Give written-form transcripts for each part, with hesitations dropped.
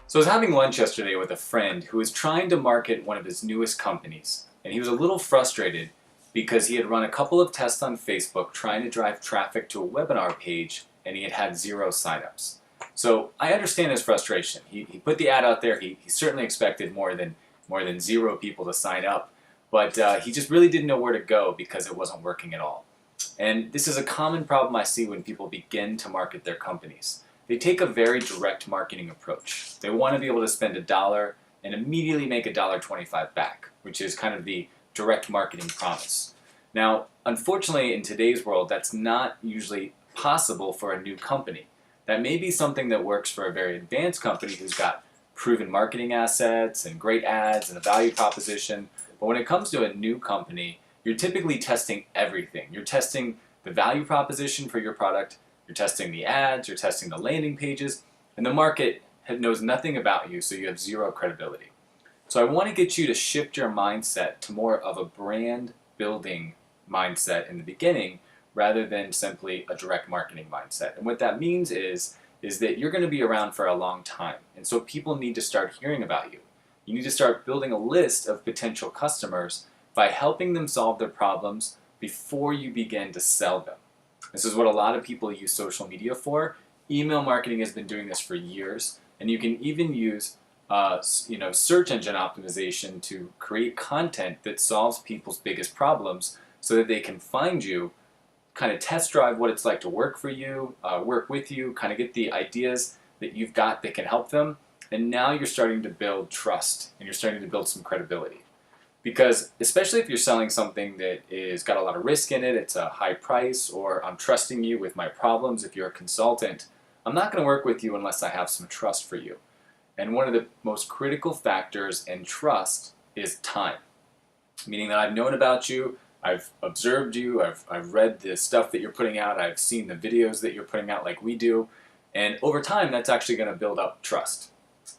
So I was having lunch yesterday with a friend who was trying to market one of his newest companies, and he was a little frustrated because he had run a couple of tests on Facebook trying to drive traffic to a webinar page, and he had had 0 signups. So I understand his frustration. He put the ad out there. He certainly expected more than 0 people to sign up, but he just really didn't know where to go because it wasn't working at all. And this is a common problem I see when people begin to market their companies. They take a very direct marketing approach. They want to be able to spend $1 and immediately make $1.25 back, which is kind of the direct marketing promise. Now, unfortunately, in today's world, that's not usually possible for a new company. That may be something that works for a very advanced company who's got proven marketing assets and great ads and a value proposition. But when it comes to a new company, you're typically testing everything. You're testing the value proposition for your product, you're testing the ads, you're testing the landing pages, and the market knows nothing about you, so you have 0 credibility. So I want to get you to shift your mindset to more of a brand building mindset in the beginning rather than simply a direct marketing mindset. And what that means is that you're going to be around for a long time, and so people need to start hearing about you. You need to start building a list of potential customers by helping them solve their problems before you begin to sell them. This is what a lot of people use social media for. Email marketing has been doing this for years, and you can even use search engine optimization to create content that solves people's biggest problems so that they can find you, kind of test drive what it's like to work for you, work with you, kind of get the ideas that you've got that can help them, and now you're starting to build trust and you're starting to build some credibility. Because especially if you're selling something that is got a lot of risk in it, it's a high price, or I'm trusting you with my problems, if you're a consultant, I'm not going to work with you unless I have some trust for you. And one of the most critical factors in trust is time. Meaning that I've known about you, I've observed you, I've read the stuff that you're putting out, I've seen the videos that you're putting out like we do, and over time that's actually going to build up trust.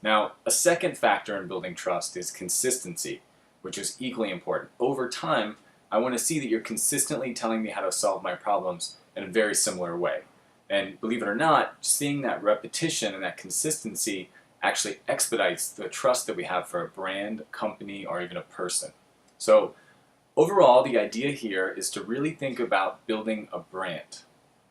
Now, a second factor in building trust is consistency, which is equally important. Over time, I want to see that you're consistently telling me how to solve my problems in a very similar way. And believe it or not, seeing that repetition and that consistency actually expedites the trust that we have for a brand, company, or even a person. So overall, the idea here is to really think about building a brand,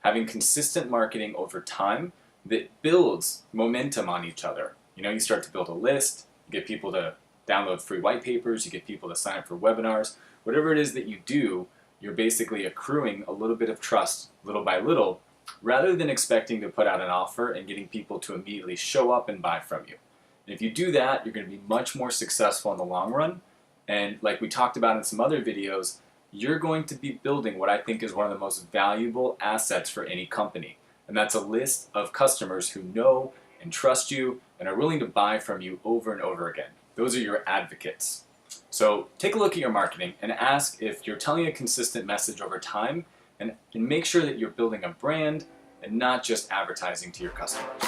having consistent marketing over time that builds momentum on each other. You start to build a list, you get people to download free white papers, you get people to sign up for webinars. Whatever it is that you do, you're basically accruing a little bit of trust little by little, rather than expecting to put out an offer and getting people to immediately show up and buy from you. And if you do that, you're going to be much more successful in the long run. And like we talked about in some other videos, you're going to be building what I think is one of the most valuable assets for any company. And that's a list of customers who know and trust you and are willing to buy from you over and over again. Those are your advocates. So take a look at your marketing and ask if you're telling a consistent message over time, and make sure that you're building a brand and not just advertising to your customers.